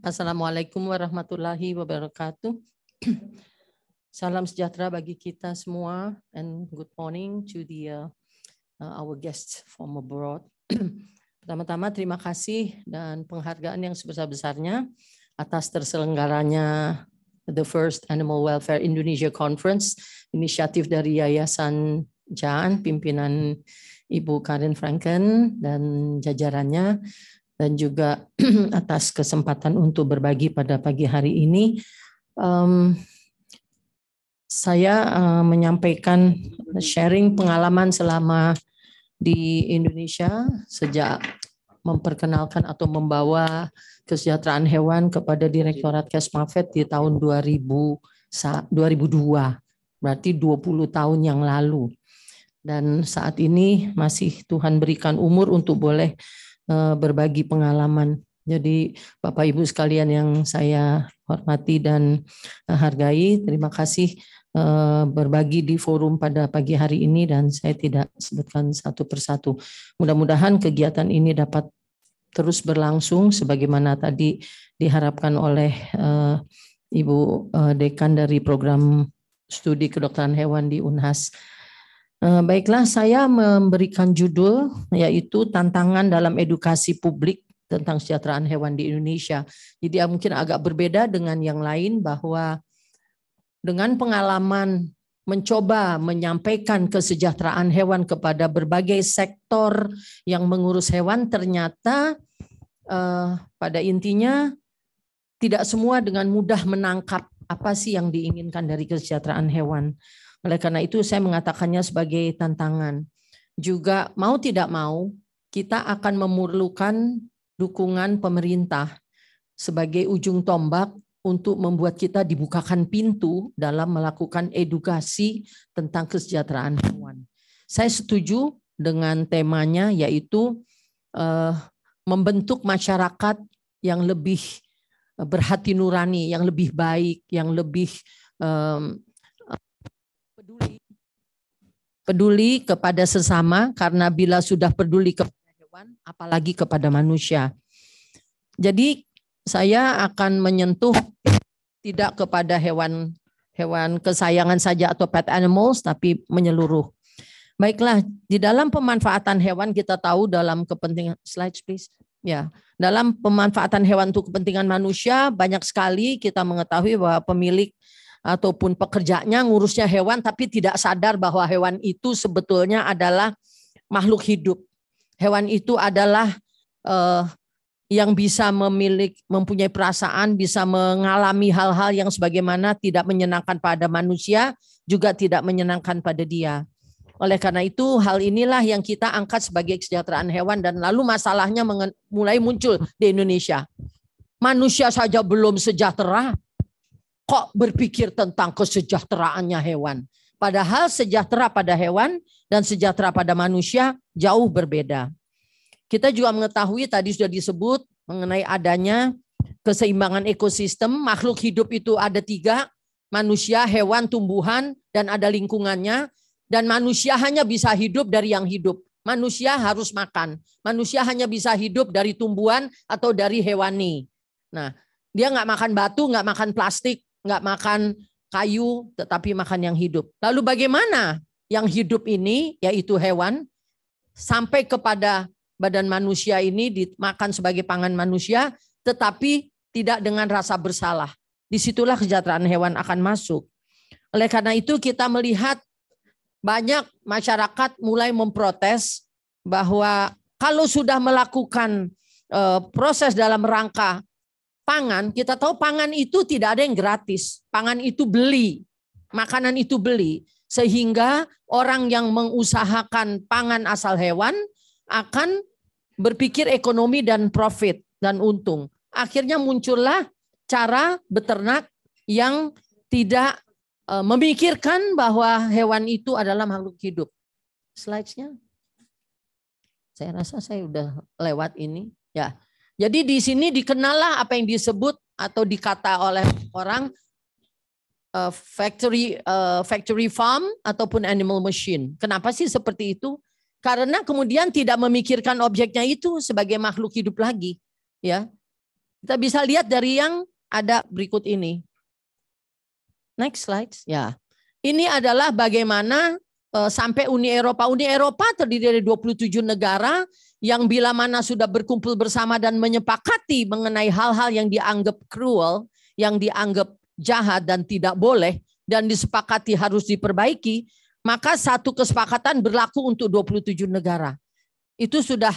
Assalamualaikum warahmatullahi wabarakatuh. Salam sejahtera bagi kita semua and good morning to our guests from abroad. Pertama-tama terima kasih dan penghargaan yang sebesar-besarnya atas terselenggaranya the first Animal Welfare Indonesia Conference, inisiatif dari Yayasan JAN, pimpinan Ibu Karen Franken dan jajarannya, dan juga atas kesempatan untuk berbagi pada pagi hari ini. Saya menyampaikan sharing pengalaman selama di Indonesia sejak memperkenalkan atau membawa kesejahteraan hewan kepada Direktorat Kesmafed di tahun 2002, berarti 20 tahun yang lalu. Dan saat ini masih Tuhan berikan umur untuk boleh berbagi pengalaman. Jadi Bapak Ibu sekalian yang saya hormati dan hargai, terima kasih berbagi di forum pada pagi hari ini dan saya tidak sebutkan satu persatu. Mudah-mudahan kegiatan ini dapat terus berlangsung sebagaimana tadi diharapkan oleh Ibu Dekan dari program studi kedokteran hewan di Unhas. Baiklah, saya memberikan judul yaitu tantangan dalam edukasi publik tentang kesejahteraan hewan di Indonesia. Jadi mungkin agak berbeda dengan yang lain bahwa dengan pengalaman mencoba menyampaikan kesejahteraan hewan kepada berbagai sektor yang mengurus hewan, ternyata pada intinya tidak semua dengan mudah menangkap apa sih yang diinginkan dari kesejahteraan hewan. Oleh karena itu saya mengatakannya sebagai tantangan. Juga mau tidak mau kita akan memerlukan dukungan pemerintah sebagai ujung tombak untuk membuat kita dibukakan pintu dalam melakukan edukasi tentang kesejahteraan hewan. Saya setuju dengan temanya yaitu membentuk masyarakat yang lebih berhati nurani, yang lebih baik, yang lebih peduli kepada sesama, karena bila sudah peduli kepada hewan, apalagi kepada manusia. Jadi saya akan menyentuh tidak kepada hewan kesayangan saja atau pet animals, tapi menyeluruh. Baiklah, di dalam pemanfaatan hewan kita tahu dalam kepentingan, slides please. Ya, dalam pemanfaatan hewan untuk kepentingan manusia banyak sekali kita mengetahui bahwa pemilik ataupun pekerjanya ngurusnya hewan tapi tidak sadar bahwa hewan itu sebetulnya adalah makhluk hidup. Hewan itu adalah yang bisa mempunyai perasaan, bisa mengalami hal-hal yang sebagaimana tidak menyenangkan pada manusia, juga tidak menyenangkan pada dia. Oleh karena itu hal inilah yang kita angkat sebagai kesejahteraan hewan dan lalu masalahnya mulai muncul di Indonesia. Manusia saja belum sejahtera, kok berpikir tentang kesejahteraannya hewan. Padahal sejahtera pada hewan dan sejahtera pada manusia jauh berbeda. Kita juga mengetahui tadi sudah disebut mengenai adanya keseimbangan ekosistem. Makhluk hidup itu ada 3, manusia, hewan, tumbuhan, dan ada lingkungannya. Dan manusia hanya bisa hidup dari yang hidup. Manusia harus makan. Manusia hanya bisa hidup dari tumbuhan atau dari hewani. Nah, dia nggak makan batu, nggak makan plastik, nggak makan kayu, tetapi makan yang hidup. Lalu bagaimana yang hidup ini, yaitu hewan, sampai kepada badan manusia ini dimakan sebagai pangan manusia, tetapi tidak dengan rasa bersalah. Disitulah kesejahteraan hewan akan masuk. Oleh karena itu kita melihat banyak masyarakat mulai memprotes bahwa kalau sudah melakukan proses dalam rangka pangan, kita tahu pangan itu tidak ada yang gratis. Pangan itu beli, makanan itu beli. Sehingga orang yang mengusahakan pangan asal hewan akan berpikir ekonomi dan profit dan untung. Akhirnya muncullah cara beternak yang tidak memikirkan bahwa hewan itu adalah makhluk hidup. Slides-nya. Saya rasa saya udah lewat ini. Ya. Jadi di sini dikenallah apa yang disebut atau dikata oleh orang factory farm ataupun animal machine. Kenapa sih seperti itu? Karena kemudian tidak memikirkan objeknya itu sebagai makhluk hidup lagi, ya. Kita bisa lihat dari yang ada berikut ini. Next slide. Ya. Ini adalah bagaimana sampai Uni Eropa. Uni Eropa terdiri dari 27 negara yang bila mana sudah berkumpul bersama dan menyepakati mengenai hal-hal yang dianggap cruel, yang dianggap jahat dan tidak boleh, dan disepakati harus diperbaiki, maka satu kesepakatan berlaku untuk 27 negara. Itu sudah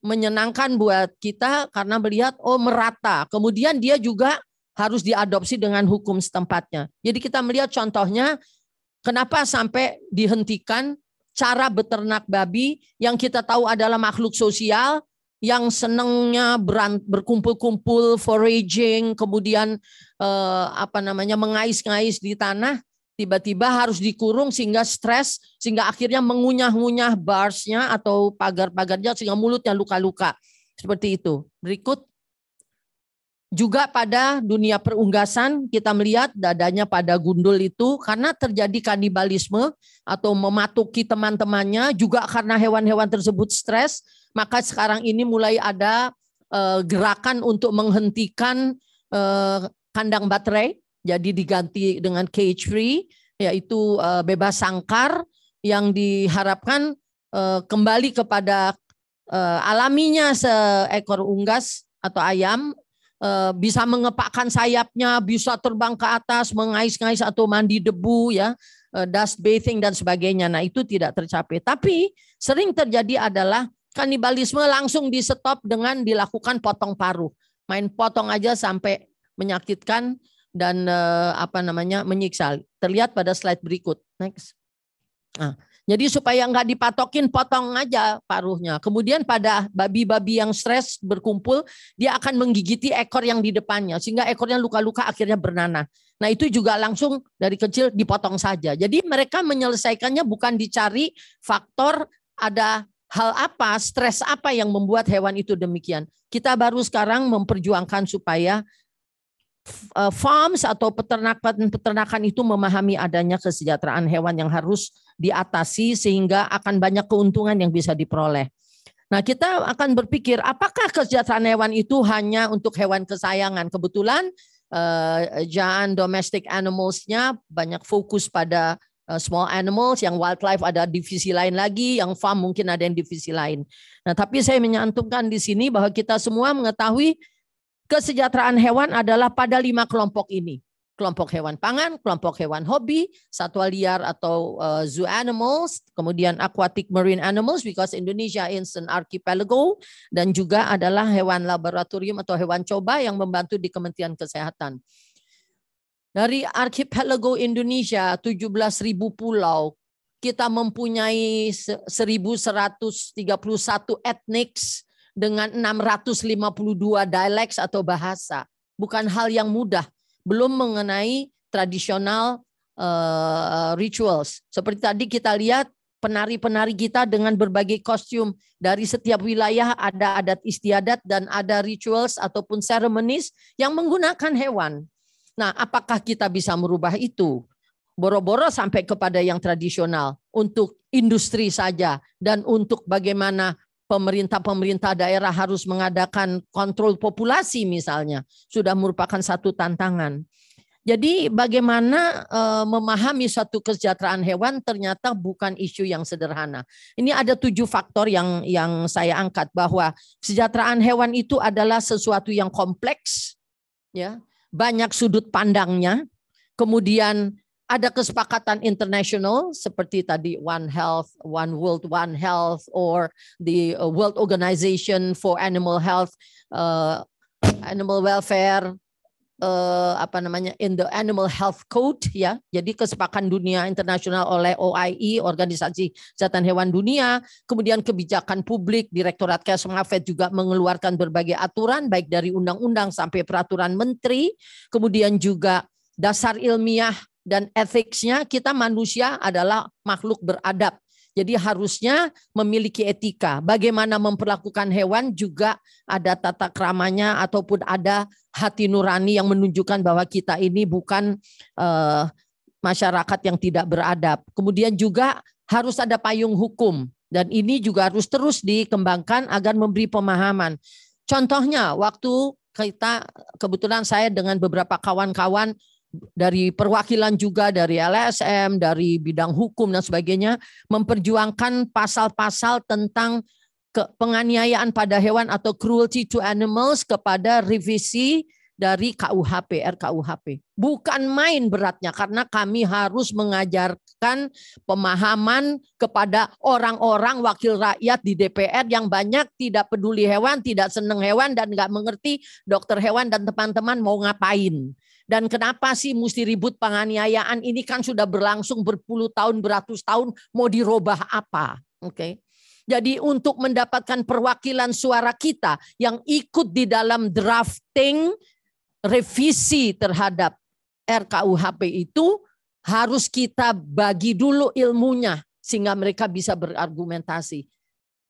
menyenangkan buat kita karena melihat merata. Kemudian dia juga harus diadopsi dengan hukum setempatnya. Jadi kita melihat contohnya kenapa sampai dihentikan cara beternak babi yang kita tahu adalah makhluk sosial yang senangnya berkumpul-kumpul, foraging, kemudian mengais-ngais di tanah, tiba-tiba harus dikurung sehingga stres, sehingga akhirnya mengunyah-ngunyah barsnya atau pagar-pagarnya sehingga mulutnya luka-luka. Seperti itu. Berikut. Juga pada dunia perunggasan kita melihat dadanya pada gundul itu karena terjadi kanibalisme atau mematuki teman-temannya, juga karena hewan-hewan tersebut stres, maka sekarang ini mulai ada gerakan untuk menghentikan kandang baterai, jadi diganti dengan cage free, yaitu bebas sangkar, yang diharapkan kembali kepada alaminya seekor unggas atau ayam, bisa mengepakkan sayapnya, bisa terbang ke atas, mengais-ngais atau mandi debu, ya, dust bathing dan sebagainya. Nah, itu tidak tercapai. Tapi sering terjadi adalah kanibalisme langsung di stop dengan dilakukan potong paruh. Main potong aja sampai menyakitkan dan menyiksa. Terlihat pada slide berikut. Next. Nah, jadi supaya nggak dipatokin, potong aja paruhnya. Kemudian pada babi-babi yang stres berkumpul, dia akan menggigiti ekor yang di depannya. Sehingga ekornya luka-luka akhirnya bernanah. Nah itu juga langsung dari kecil dipotong saja. Jadi mereka menyelesaikannya bukan dicari faktor ada hal apa, stres apa yang membuat hewan itu demikian. Kita baru sekarang memperjuangkan supaya farms atau peternakan itu memahami adanya kesejahteraan hewan yang harus diatasi sehingga akan banyak keuntungan yang bisa diperoleh. Nah, kita akan berpikir apakah kesejahteraan hewan itu hanya untuk hewan kesayangan? Kebetulan Jaan domestic animals-nya banyak fokus pada small animals, yang wildlife ada divisi lain lagi, yang farm mungkin ada yang divisi lain. Nah, tapi saya menyantumkan di sini bahwa kita semua mengetahui kesejahteraan hewan adalah pada 5 kelompok ini. Kelompok hewan pangan, kelompok hewan hobi, satwa liar atau zoo animals, kemudian aquatic marine animals because Indonesia is an archipelago, dan juga adalah hewan laboratorium atau hewan coba yang membantu di Kementerian Kesehatan. Dari archipelago Indonesia 17.000 pulau, kita mempunyai 1.131 etniks dengan 652 dialeks atau bahasa. Bukan hal yang mudah. Belum mengenai tradisional rituals. Seperti tadi kita lihat penari-penari kita dengan berbagai kostum. Dari setiap wilayah ada adat istiadat dan ada rituals ataupun ceremonies yang menggunakan hewan. Nah, apakah kita bisa merubah itu? Boro-boro sampai kepada yang tradisional untuk industri saja dan untuk bagaimana pemerintah daerah harus mengadakan kontrol populasi misalnya, sudah merupakan satu tantangan. Jadi bagaimana memahami suatu kesejahteraan hewan ternyata bukan isu yang sederhana. Ini ada 7 faktor yang saya angkat, bahwa kesejahteraan hewan itu adalah sesuatu yang kompleks, ya, banyak sudut pandangnya, kemudian ada kesepakatan internasional seperti tadi One Health, One World, One Health, or the World Organization for Animal Health, Animal Welfare, in the Animal Health Code, ya. Jadi kesepakatan dunia internasional oleh OIE, Organisasi Kesehatan Hewan Dunia, kemudian kebijakan publik, Direktorat Kesmafed juga mengeluarkan berbagai aturan baik dari undang-undang sampai peraturan menteri, kemudian juga dasar ilmiah dan etiknya. Kita manusia adalah makhluk beradab. Jadi harusnya memiliki etika. Bagaimana memperlakukan hewan juga ada tata keramanya ataupun ada hati nurani yang menunjukkan bahwa kita ini bukan masyarakat yang tidak beradab. Kemudian juga harus ada payung hukum. Dan ini juga harus terus dikembangkan agar memberi pemahaman. Contohnya waktu kita kebetulan saya dengan beberapa kawan-kawan dari perwakilan juga dari LSM, dari bidang hukum dan sebagainya memperjuangkan pasal-pasal tentang penganiayaan pada hewan atau cruelty to animals kepada revisi dari KUHP, RKUHP. Bukan main beratnya karena kami harus mengajarkan pemahaman kepada orang-orang wakil rakyat di DPR yang banyak tidak peduli hewan, tidak senang hewan dan nggak mengerti dokter hewan dan teman-teman mau ngapain. Dan kenapa sih mesti ribut penganiayaan ini kan sudah berlangsung berpuluh tahun, beratus tahun, mau dirubah apa? Oke. Jadi untuk mendapatkan perwakilan suara kita yang ikut di dalam drafting revisi terhadap RKUHP itu harus kita bagi dulu ilmunya sehingga mereka bisa berargumentasi.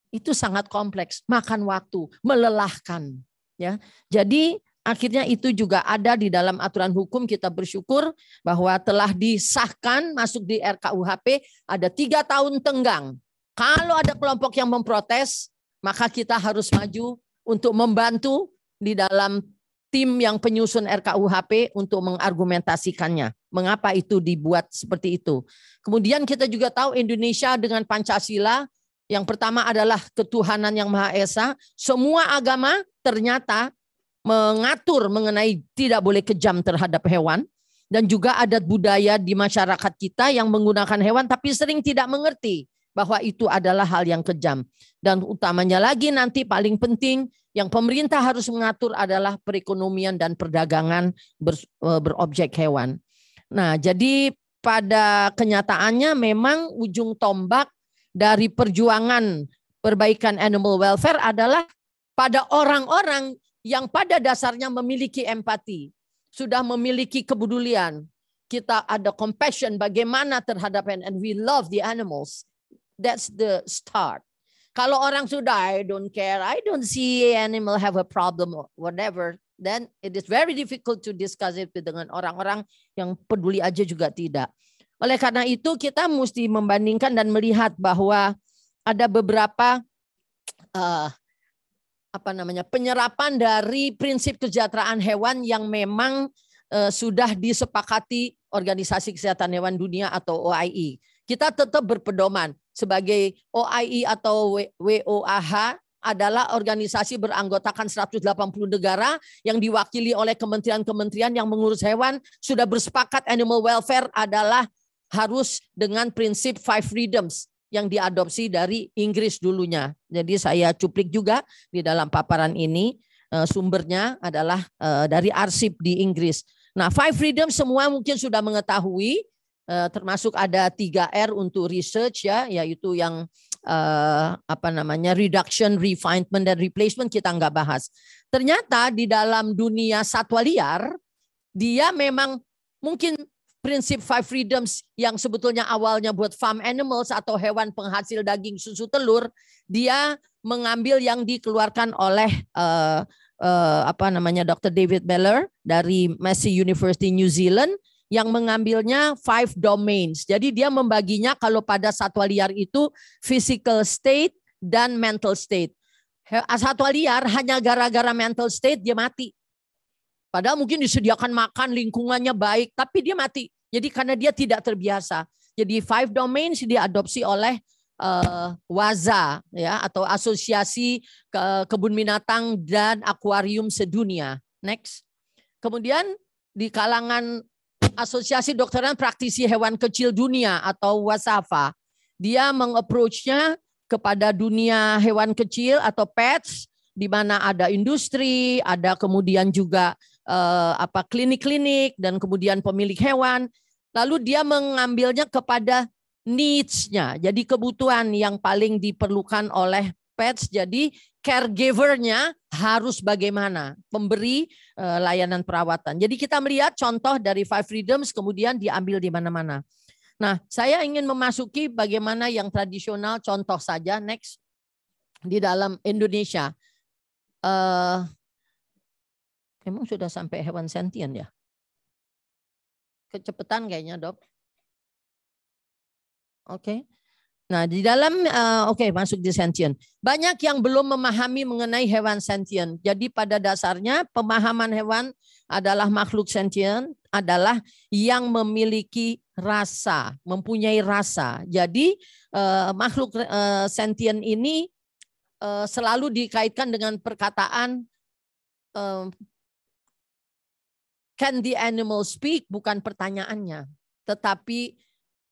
Itu sangat kompleks, makan waktu, melelahkan. Ya, jadi akhirnya itu juga ada di dalam aturan hukum. Kita bersyukur bahwa telah disahkan masuk di RKUHP ada 3 tahun tenggang. Kalau ada kelompok yang memprotes, maka kita harus maju untuk membantu di dalam tim yang penyusun RKUHP untuk mengargumentasikannya. Mengapa itu dibuat seperti itu. Kemudian kita juga tahu Indonesia dengan Pancasila, yang pertama adalah ketuhanan yang Maha Esa. Semua agama ternyata mengatur mengenai tidak boleh kejam terhadap hewan. Dan juga adat budaya di masyarakat kita yang menggunakan hewan tapi sering tidak mengerti bahwa itu adalah hal yang kejam. Dan utamanya lagi nanti paling penting yang pemerintah harus mengatur adalah perekonomian dan perdagangan berobjek hewan. Nah, jadi pada kenyataannya memang ujung tombak dari perjuangan perbaikan animal welfare adalah pada orang-orang yang pada dasarnya memiliki empati, sudah memiliki kepedulian. Kita ada compassion bagaimana terhadap and we love the animals. That's the start. Kalau orang sudah, I don't care, I don't see animal have a problem or whatever, then it is very difficult to discuss it dengan orang-orang yang peduli aja juga tidak. Oleh karena itu kita mesti membandingkan dan melihat bahwa ada beberapa penyerapan dari prinsip kesejahteraan hewan yang memang sudah disepakati Organisasi Kesehatan Hewan Dunia atau OIE. Kita tetap berpedoman sebagai OIE atau WOAH adalah organisasi beranggotakan 180 negara yang diwakili oleh kementerian-kementerian yang mengurus hewan sudah bersepakat animal welfare adalah harus dengan prinsip 5 freedoms yang diadopsi dari Inggris dulunya. Jadi saya cuplik juga di dalam paparan ini sumbernya adalah dari arsip di Inggris. Nah, 5 freedoms semua mungkin sudah mengetahui. Termasuk ada 3R untuk research ya, yaitu yang reduction, refinement dan replacement kita nggak bahas. Ternyata di dalam dunia satwa liar dia memang mungkin prinsip 5 freedoms yang sebetulnya awalnya buat farm animals atau hewan penghasil daging susu telur, dia mengambil yang dikeluarkan oleh Dr. David Beller dari Massey University New Zealand yang mengambilnya 5 domains. Jadi dia membaginya kalau pada satwa liar itu physical state dan mental state. Satwa liar hanya gara-gara mental state dia mati. Padahal mungkin disediakan makan, lingkungannya baik, tapi dia mati. Jadi karena dia tidak terbiasa. Jadi 5 domains diadopsi oleh WAZA ya, atau Asosiasi Kebun Binatang dan Akuarium Sedunia. Next. Kemudian di kalangan Asosiasi Dokteran Praktisi Hewan Kecil Dunia atau WASAFA, dia mengapproach-nya kepada dunia hewan kecil atau pets, di mana ada industri, ada kemudian juga klinik-klinik dan kemudian pemilik hewan. Lalu dia mengambilnya kepada needs-nya, jadi kebutuhan yang paling diperlukan oleh pets. Jadi caregiver-nya harus bagaimana pemberi layanan perawatan. Jadi kita melihat contoh dari 5 freedoms kemudian diambil di mana-mana. Nah, saya ingin memasuki bagaimana yang tradisional, contoh saja next di dalam Indonesia. Emang sudah sampai hewan sentient ya? Kecepatan kayaknya, Dok. Oke. Nah, di dalam masuk di sentient. Banyak yang belum memahami mengenai hewan sentient. Jadi pada dasarnya pemahaman hewan adalah makhluk sentient adalah yang memiliki rasa, mempunyai rasa. Jadi makhluk sentient ini selalu dikaitkan dengan perkataan can the animal speak, bukan pertanyaannya, tetapi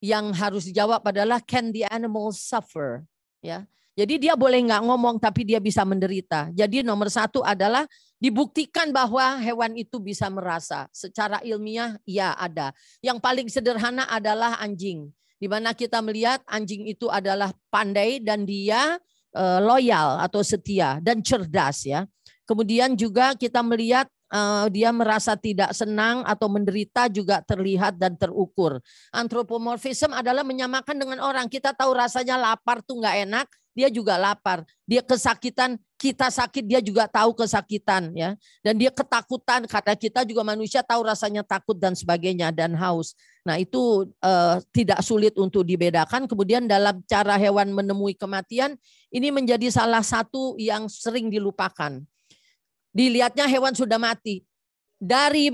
yang harus dijawab adalah can the animal suffer, ya. Jadi dia boleh nggak ngomong tapi dia bisa menderita. Jadi nomor satu adalah dibuktikan bahwa hewan itu bisa merasa. Secara ilmiah ya ada. Yang paling sederhana adalah anjing. Di mana kita melihat anjing itu adalah pandai dan dia loyal atau setia dan cerdas, ya. Kemudian juga kita melihat dia merasa tidak senang atau menderita juga terlihat dan terukur. Antropomorfisme adalah menyamakan dengan orang. Kita tahu rasanya lapar tuh nggak enak, dia juga lapar. Dia kesakitan, kita sakit, dia juga tahu kesakitan, ya. Dan dia ketakutan karena kita juga manusia tahu rasanya takut dan sebagainya dan haus. Nah, itu tidak sulit untuk dibedakan. Kemudian dalam cara hewan menemui kematian, ini menjadi salah satu yang sering dilupakan. Dilihatnya hewan sudah mati. Dari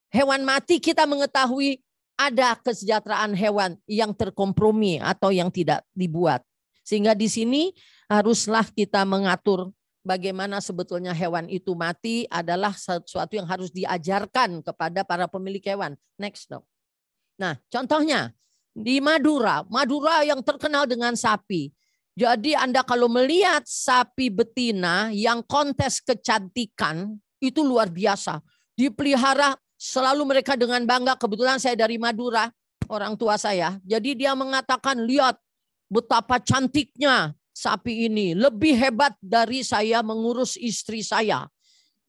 hewan mati kita mengetahui ada kesejahteraan hewan yang terkompromi atau yang tidak dibuat. Sehingga di sini haruslah kita mengatur bagaimana sebetulnya hewan itu mati adalah sesuatu yang harus diajarkan kepada para pemilik hewan. Next, dok. Nah, contohnya di Madura yang terkenal dengan sapi. Jadi Anda kalau melihat sapi betina yang kontes kecantikan itu luar biasa. Dipelihara selalu mereka dengan bangga. Kebetulan saya dari Madura, orang tua saya. Jadi dia mengatakan, lihat betapa cantiknya sapi ini. Lebih hebat dari saya mengurus istri saya.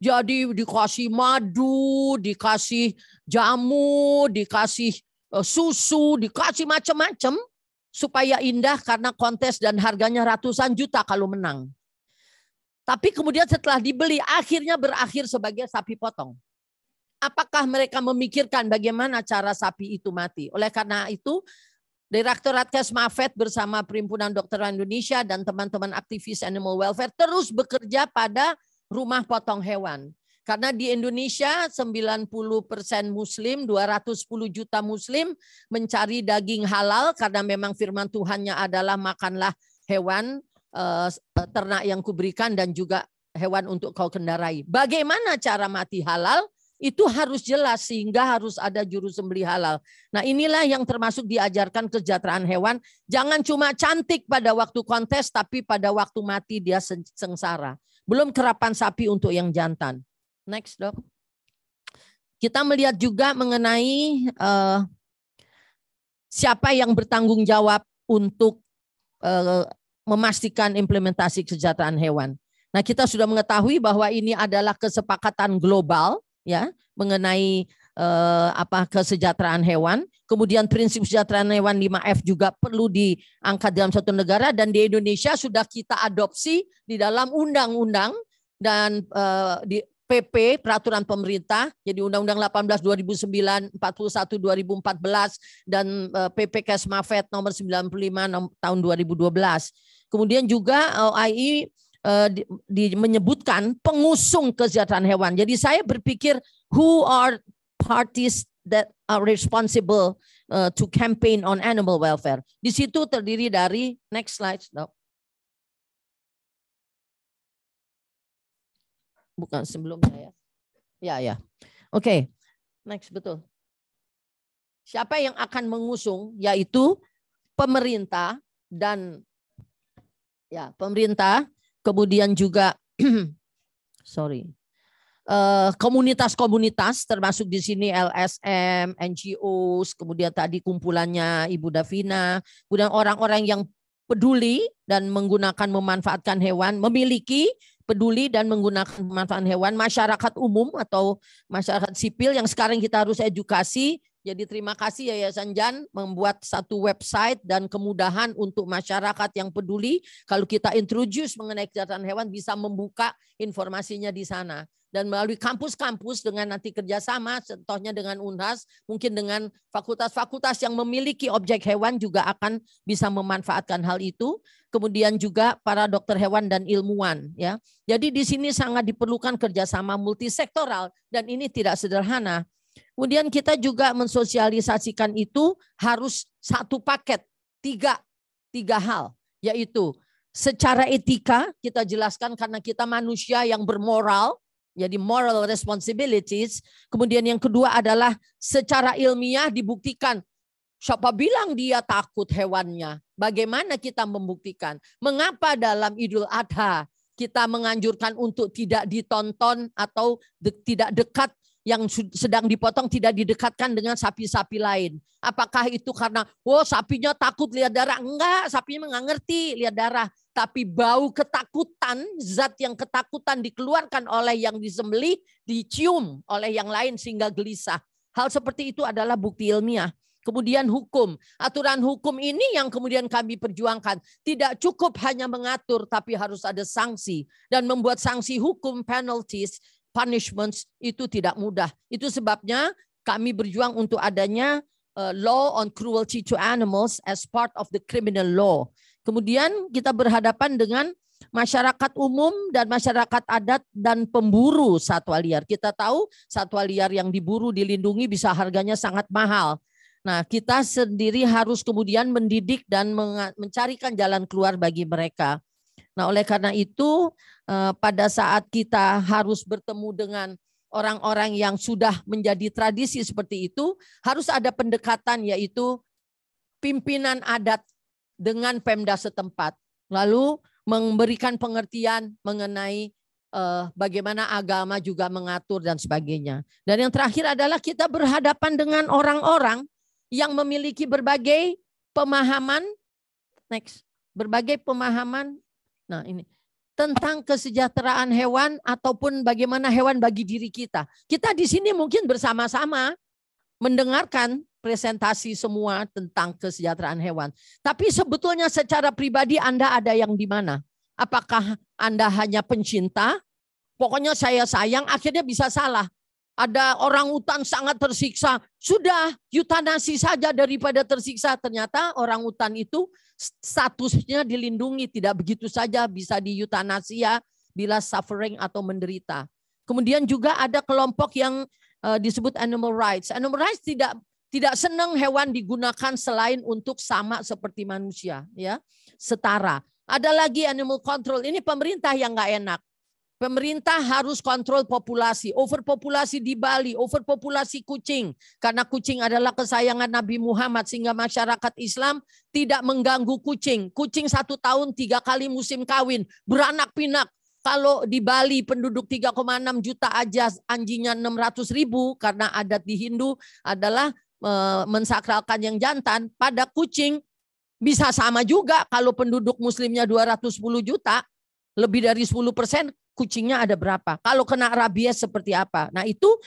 Jadi dikasih madu, dikasih jamu, dikasih susu, dikasih macam-macam. Supaya indah karena kontes dan harganya ratusan juta kalau menang. Tapi kemudian setelah dibeli akhirnya berakhir sebagai sapi potong. Apakah mereka memikirkan bagaimana cara sapi itu mati? Oleh karena itu Direktorat Kesmafet bersama Perhimpunan Dokter Indonesia dan teman-teman aktivis animal welfare terus bekerja pada rumah potong hewan. Karena di Indonesia 90% Muslim, 210 juta Muslim mencari daging halal karena memang firman Tuhannya adalah makanlah hewan ternak yang kuberikan dan juga hewan untuk kau kendarai. Bagaimana cara mati halal? Itu harus jelas sehingga harus ada juru sembelih halal. Nah, inilah yang termasuk diajarkan kesejahteraan hewan. Jangan cuma cantik pada waktu kontes tapi pada waktu mati dia sengsara. Belum kerapan sapi untuk yang jantan. Next, dok. Kita melihat juga mengenai siapa yang bertanggung jawab untuk memastikan implementasi kesejahteraan hewan. Nah, kita sudah mengetahui bahwa ini adalah kesepakatan global, ya, mengenai kesejahteraan hewan. Kemudian prinsip kesejahteraan hewan 5F juga perlu diangkat dalam satu negara dan di Indonesia sudah kita adopsi di dalam undang-undang dan di PP peraturan pemerintah, jadi Undang-Undang 18 2009, 41 2014 dan PP Kesmafet nomor 95 tahun 2012. Kemudian juga OIE menyebutkan pengusung kesejahteraan hewan. Jadi saya berpikir who are parties that are responsible to campaign on animal welfare. Di situ terdiri dari next slide, no. Bukan sebelumnya ya. Ya. Oke. Next, betul. Siapa yang akan mengusung? Yaitu pemerintah dan pemerintah, kemudian juga komunitas-komunitas termasuk di sini LSM, NGOs, kemudian tadi kumpulannya Ibu Davina, kemudian orang-orang yang peduli dan memanfaatkan hewan, memiliki peduli dan menggunakan pemanfaatan hewan, masyarakat umum atau masyarakat sipil yang sekarang kita harus edukasi. Jadi terima kasih Yayasan Jan membuat satu website dan kemudahan untuk masyarakat yang peduli. Kalau kita introduce mengenai kesejahteraan hewan bisa membuka informasinya di sana. dan melalui kampus-kampus dengan nanti kerjasama, contohnya dengan Unhas, mungkin dengan fakultas-fakultas yang memiliki objek hewan juga akan bisa memanfaatkan hal itu. Kemudian juga para dokter hewan dan ilmuwan, ya. Jadi di sini sangat diperlukan kerjasama multisektoral dan ini tidak sederhana. Kemudian kita juga mensosialisasikan itu harus satu paket, tiga hal, yaitu secara etika kita jelaskan karena kita manusia yang bermoral. Jadi moral responsibilities. Kemudian yang kedua adalah secara ilmiah dibuktikan. Siapa bilang dia takut hewannya? Bagaimana kita membuktikan? Mengapa dalam Idul Adha kita menganjurkan untuk tidak ditonton atau tidak dekat yang sedang dipotong tidak didekatkan dengan sapi-sapi lain? Apakah itu karena sapinya takut lihat darah? Enggak, sapinya nggak ngerti lihat darah. Tapi bau ketakutan, zat yang ketakutan dikeluarkan oleh yang disembelih, dicium oleh yang lain sehingga gelisah. Hal seperti itu adalah bukti ilmiah. Kemudian hukum, aturan hukum ini yang kemudian kami perjuangkan. Tidak cukup hanya mengatur, tapi harus ada sanksi. Dan membuat sanksi hukum, penalties, punishments itu tidak mudah. Itu sebabnya kami berjuang untuk adanya law on cruelty to animals as part of the criminal law. Kemudian kita berhadapan dengan masyarakat umum dan masyarakat adat dan pemburu satwa liar. Kita tahu satwa liar yang diburu dilindungi bisa harganya sangat mahal. Nah, kita sendiri harus kemudian mendidik dan mencarikan jalan keluar bagi mereka. Nah, oleh karena itu pada saat kita harus bertemu dengan orang-orang yang sudah menjadi tradisi seperti itu, harus ada pendekatan yaitu pimpinan adat dengan Pemda setempat. Lalu memberikan pengertian mengenai bagaimana agama juga mengatur dan sebagainya. Dan yang terakhir adalah kita berhadapan dengan orang-orang yang memiliki berbagai pemahaman, berbagai pemahaman. Nah, ini tentang kesejahteraan hewan ataupun bagaimana hewan bagi diri kita. Kita di sini mungkin bersama-sama mendengarkan presentasi semua tentang kesejahteraan hewan. Tapi sebetulnya secara pribadi Anda ada yang di mana? Apakah Anda hanya pencinta? Pokoknya saya sayang, akhirnya bisa salah. Ada orang hutan sangat tersiksa. Sudah, eutanasi saja daripada tersiksa. Ternyata orang hutan itu statusnya dilindungi. Tidak begitu saja bisa dieutanasi ya bila suffering atau menderita. Kemudian juga ada kelompok yang disebut animal rights. Animal rights tidak senang hewan digunakan selain untuk sama seperti manusia, ya, setara. Ada lagi animal control. Ini pemerintah yang nggak enak. Pemerintah harus kontrol populasi, overpopulasi di Bali, overpopulasi kucing. Karena kucing adalah kesayangan Nabi Muhammad sehingga masyarakat Islam tidak mengganggu kucing. Kucing 1 tahun 3 kali musim kawin, beranak pinak. Kalau di Bali penduduk 3,6 juta aja anjingnya 600.000 karena adat di Hindu adalah mensakralkan yang jantan. Pada kucing bisa sama juga kalau penduduk muslimnya 210 juta, lebih dari 10%. Kucingnya ada berapa? Kalau kena rabies seperti apa? Nah itu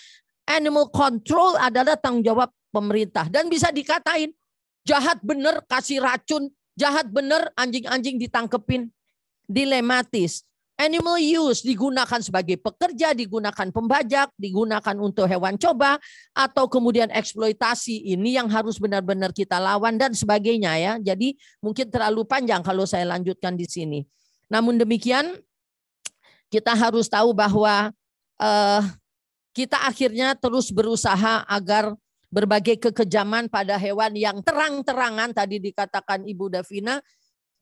animal control adalah tanggung jawab pemerintah. Dan bisa dikatain jahat bener kasih racun, jahat bener anjing-anjing ditangkepin. Dilematis. Animal use digunakan sebagai pekerja, digunakan pembajak, digunakan untuk hewan coba, atau kemudian eksploitasi. Ini yang harus benar-benar kita lawan dan sebagainya ya. Jadi mungkin terlalu panjang kalau saya lanjutkan di sini. Namun demikian, kita harus tahu bahwa kita akhirnya terus berusaha agar berbagai kekejaman pada hewan yang terang-terangan tadi dikatakan Ibu Davina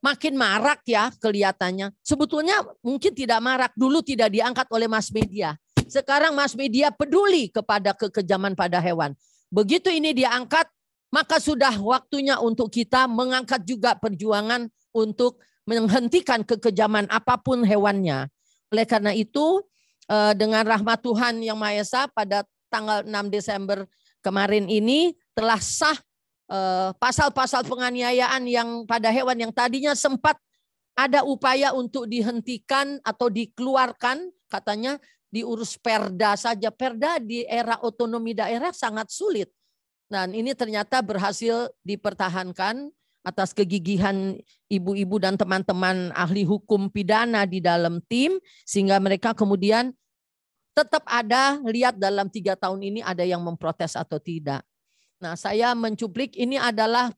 makin marak ya kelihatannya. Sebetulnya mungkin tidak marak, dulu tidak diangkat oleh mass media. Sekarang mass media peduli kepada kekejaman pada hewan. Begitu ini diangkat, maka sudah waktunya untuk kita mengangkat juga perjuangan untuk menghentikan kekejaman apapun hewannya. Oleh karena itu, dengan rahmat Tuhan Yang Maha Esa pada tanggal 6 Desember kemarin ini telah sah pasal-pasal penganiayaan yang pada hewan yang tadinya sempat ada upaya untuk dihentikan atau dikeluarkan, katanya diurus Perda saja. Perda di era otonomi daerah sangat sulit. Dan ini ternyata berhasil dipertahankan atas kegigihan ibu-ibu dan teman-teman ahli hukum pidana di dalam tim, sehingga mereka kemudian tetap ada, lihat dalam 3 tahun ini ada yang memprotes atau tidak. Nah, saya mencuplik ini adalah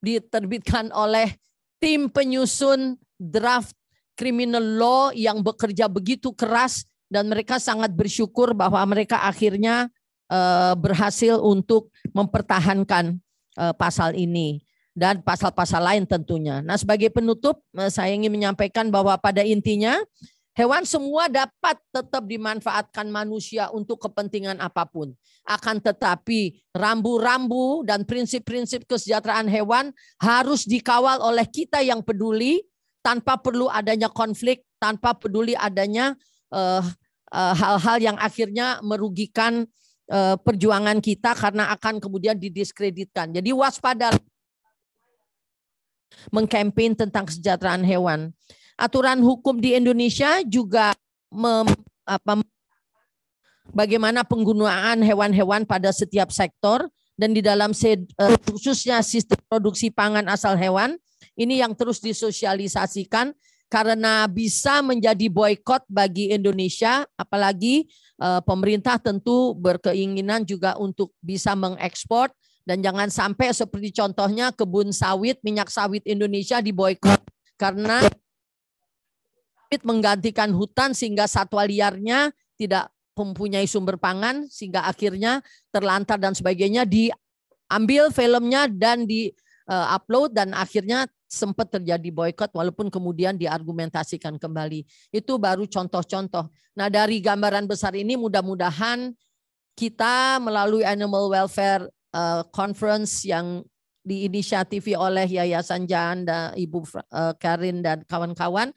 diterbitkan oleh tim penyusun draft criminal law yang bekerja begitu keras, dan mereka sangat bersyukur bahwa mereka akhirnya berhasil untuk mempertahankan pasal ini dan pasal-pasal lain tentunya. Nah, sebagai penutup saya ingin menyampaikan bahwa pada intinya hewan semua dapat tetap dimanfaatkan manusia untuk kepentingan apapun. Akan tetapi rambu-rambu dan prinsip-prinsip kesejahteraan hewan harus dikawal oleh kita yang peduli, tanpa perlu adanya konflik, tanpa peduli adanya hal-hal yang akhirnya merugikan perjuangan kita karena akan kemudian didiskreditkan. Jadi waspada mengkampanye tentang kesejahteraan hewan. Aturan hukum di Indonesia juga bagaimana penggunaan hewan-hewan pada setiap sektor, dan di dalam khususnya sistem produksi pangan asal hewan ini yang terus disosialisasikan karena bisa menjadi boikot bagi Indonesia, apalagi pemerintah tentu berkeinginan juga untuk bisa mengekspor, dan jangan sampai seperti contohnya kebun sawit, minyak sawit Indonesia diboikot karena menggantikan hutan sehingga satwa liarnya tidak mempunyai sumber pangan, sehingga akhirnya terlantar dan sebagainya, diambil filmnya dan di-upload, dan akhirnya sempat terjadi boikot walaupun kemudian diargumentasikan kembali. Itu baru contoh-contoh. Nah, dari gambaran besar ini mudah-mudahan kita melalui Animal Welfare Conference yang diinisiatifi oleh Yayasan Jaan dan Ibu Karin dan kawan-kawan,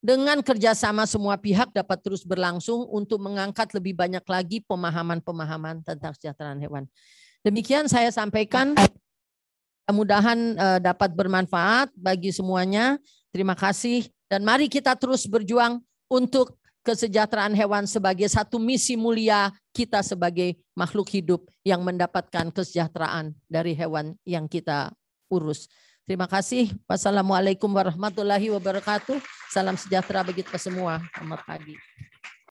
dengan kerjasama semua pihak dapat terus berlangsung untuk mengangkat lebih banyak lagi pemahaman-pemahaman tentang kesejahteraan hewan. Demikian saya sampaikan. Mudah-mudahan dapat bermanfaat bagi semuanya. Terima kasih, dan mari kita terus berjuang untuk kesejahteraan hewan sebagai satu misi mulia kita sebagai makhluk hidup yang mendapatkan kesejahteraan dari hewan yang kita urus. Terima kasih. Wassalamualaikum warahmatullahi wabarakatuh. Salam sejahtera bagi kita semua. Selamat pagi.